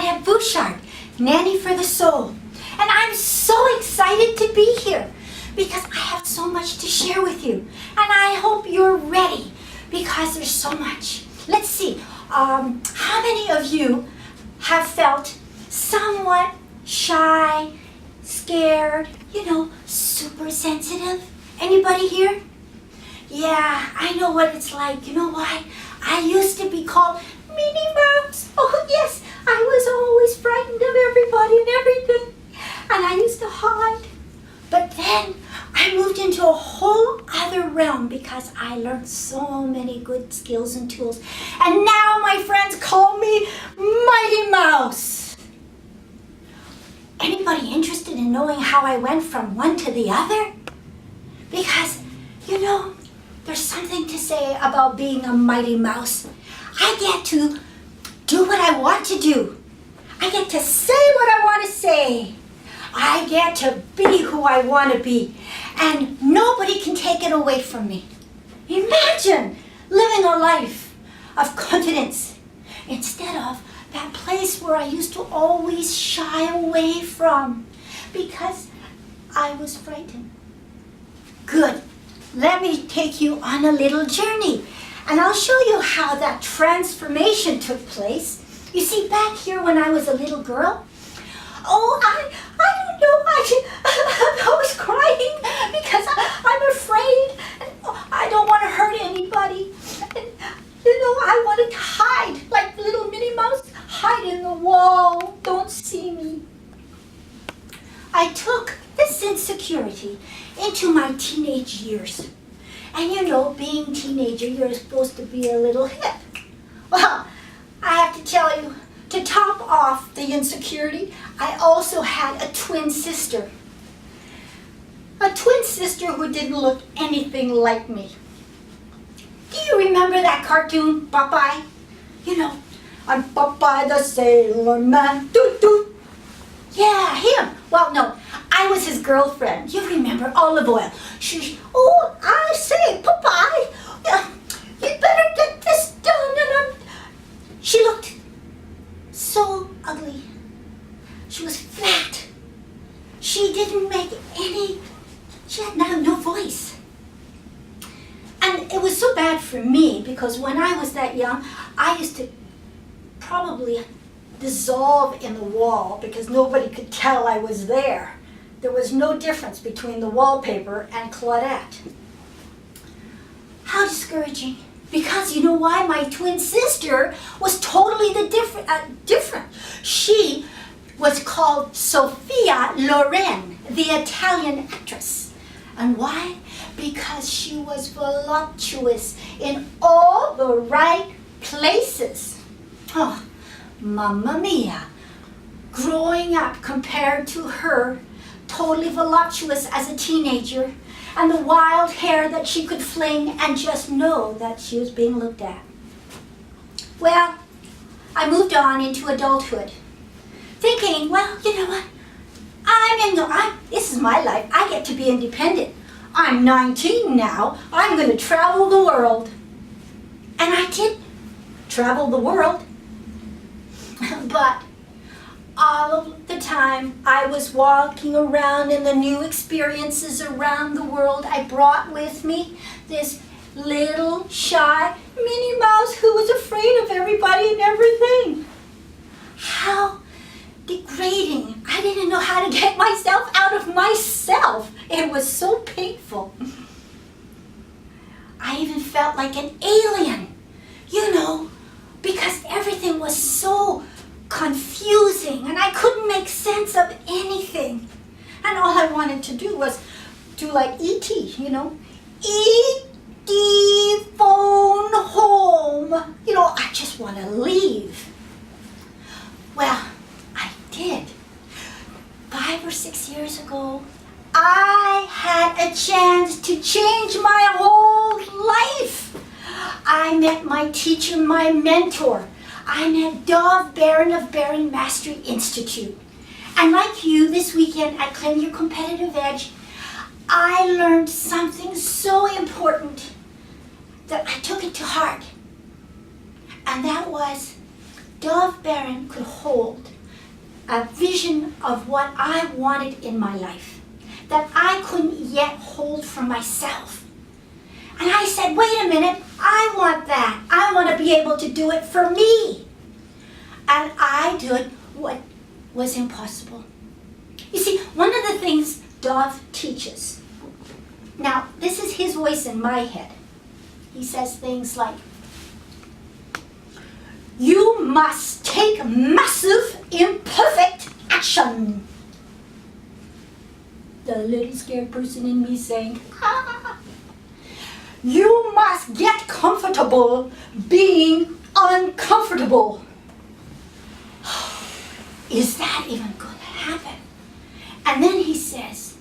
Claudette Bouchard, Nanny for the Soul. And I'm so excited to be here because I have so much to share with you. And I hope you're ready because there's so much. Let's see, how many of you have felt somewhat shy, scared, super sensitive? Anybody here? Yeah, I know what it's like. You know why? I used to be called Minnie Mouse. Oh yes, I was always frightened of everybody and everything. And I used to hide. But then I moved into a whole other realm because I learned so many good skills and tools. And now my friends call me Mighty Mouse. Anybody interested in knowing how I went from one to the other? Because, there's something to say about being a Mighty Mouse. I get to do what I want to do. I get to say what I want to say. I get to be who I want to be. And nobody can take it away from me. Imagine living a life of confidence instead of that place where I used to always shy away from because I was frightened. Good. Let me take you on a little journey, and I'll show you how that transformation took place. You see, back here when I was a little girl, I don't know, I was crying because I'm afraid, and I don't want to hurt anybody. And, I wanted to hide, like little Minnie Mouse, hide in the wall, don't see me. I took this insecurity into my teenage years. And being a teenager, you're supposed to be a little hip. Well, I have to tell you, to top off the insecurity, I also had a twin sister. A twin sister who didn't look anything like me. Do you remember that cartoon, Popeye? I'm Popeye the Sailor Man, doot doot. Yeah, him. Well, no, I was his girlfriend. You remember Olive Oil. I say, Popeye, you better get this done. And she looked so ugly. She was flat. She didn't make she had no voice. And it was so bad for me because when I was that young, I used to probably dissolve in the wall because nobody could tell I was there. There was no difference between the wallpaper and Claudette. How discouraging. Because you know why? My twin sister was totally different. She was called Sophia Loren, the Italian actress. And why? Because she was voluptuous in all the right places. Oh, Mamma mia. Growing up compared to her, totally voluptuous as a teenager, and the wild hair that she could fling and just know that she was being looked at. Well, I moved on into adulthood, thinking, well, you know what? This is my life. I get to be independent. I'm 19 now. I'm going to travel the world. And I did travel the world. But all of the time I was walking around in the new experiences around the world, I brought with me this little shy Minnie Mouse who was afraid of everybody and everything. How degrading. I didn't know how to get myself out of myself. It was so painful. I even felt like an alien, because everything was so confusing and I couldn't make sense of anything. And all I wanted to do was do like E.T., E.T. phone home. I just want to leave. Well, I did. 5 or 6 years ago, I had a chance to change my whole life. I met my teacher, my mentor. I met Dov Baron of Baron Mastery Institute. And like you, this weekend at Claim Your Competitive Edge, I learned something so important that I took it to heart. And that was, Dov Baron could hold a vision of what I wanted in my life that I couldn't yet hold for myself. And I said, wait a minute, I want that. I want to be able to do it for me. And I did what was impossible. You see, one of the things Dov teaches, now this is his voice in my head. He says things like, you must take massive, imperfect action. The little scared person in me saying, ah. You must get comfortable being uncomfortable. Is that even going to happen? And then he says,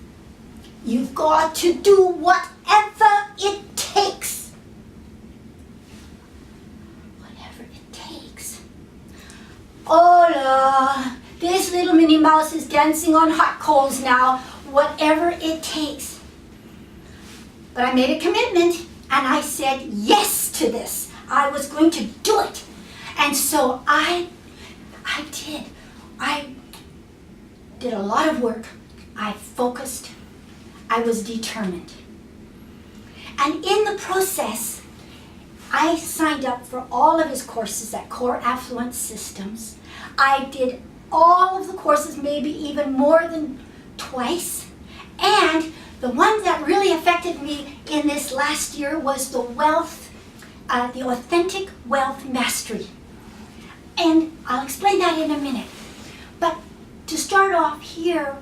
you've got to do whatever it takes. Whatever it takes. Hola, this little Minnie Mouse is dancing on hot coals now. Whatever it takes. But I made a commitment and I said yes to this. I was going to do it. And so I did. I did a lot of work. I focused. I was determined. And in the process, I signed up for all of his courses at Core Affluent Systems. I did all of the courses, maybe even more than twice. And the one that really affected me in this last year was the Authentic Wealth Mastery. And I'll explain that in a minute. But to start off here,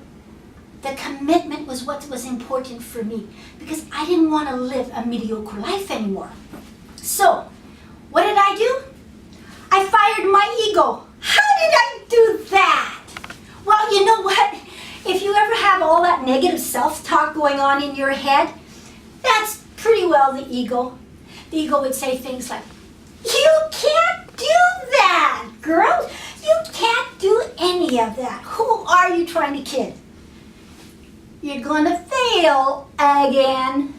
the commitment was what was important for me because I didn't want to live a mediocre life anymore. So, what did I do? I fired my ego. How did I do that? Well, you know what? If you ever have all that negative self-talk going on in your head, that's pretty well the ego. The ego would say things like, you can't do that, girl. You can't do any of that. Who are you trying to kid? You're going to fail again.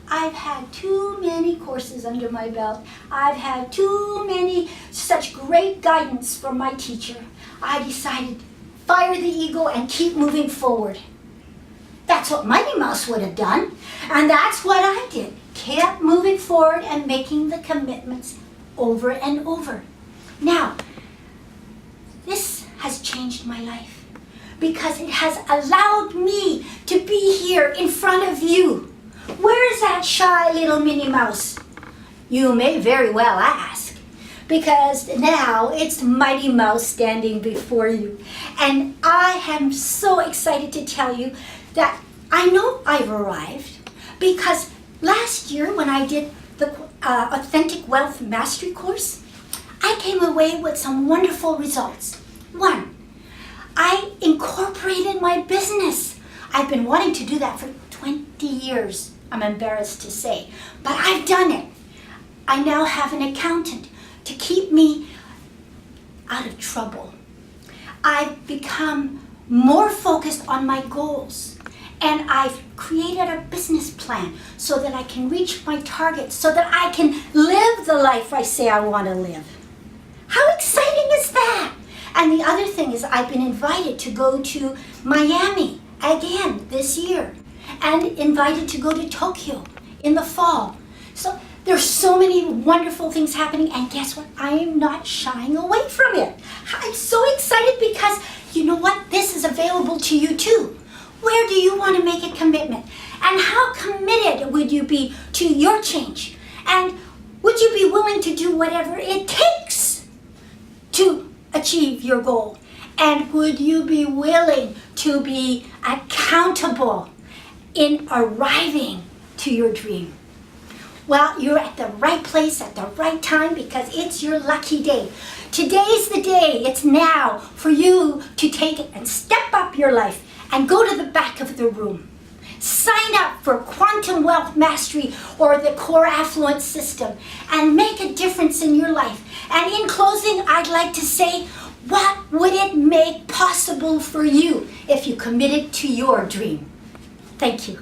I've had too many courses under my belt. I've had too many such great guidance from my teacher. I decided, fire the ego and keep moving forward. That's what Mighty Mouse would have done. And that's what I did. Kept moving forward and making the commitments over and over. Now, this has changed my life because it has allowed me to be here in front of you. Where is that shy little Minnie Mouse? You may very well ask, because now it's Mighty Mouse standing before you. And I am so excited to tell you that I know I've arrived because last year when I did the Authentic Wealth Mastery course, I came away with some wonderful results. One, I incorporated my business. I've been wanting to do that for 20 years. I'm embarrassed to say, but I've done it. I now have an accountant to keep me out of trouble. I've become more focused on my goals, and I've created a business plan so that I can reach my targets, so that I can live the life I say I want to live. How exciting is that? And the other thing is I've been invited to go to Miami again this year, and invited to go to Tokyo in the fall. So there's so many wonderful things happening, and guess what? I am not shying away from it. I'm so excited because you know what? This is available to you too. Where do you want to make a commitment? And how committed would you be to your change? And would you be willing to do whatever it takes to achieve your goal? And would you be willing to be accountable in arriving to your dream? Well, you're at the right place at the right time because it's your lucky day. Today's the day. It's now for you to take it and step up your life and go to the back of the room. Sign up for Quantum Wealth Mastery or the Core Affluent System and make a difference in your life. And in closing, I'd like to say, what would it make possible for you if you committed to your dream? Thank you.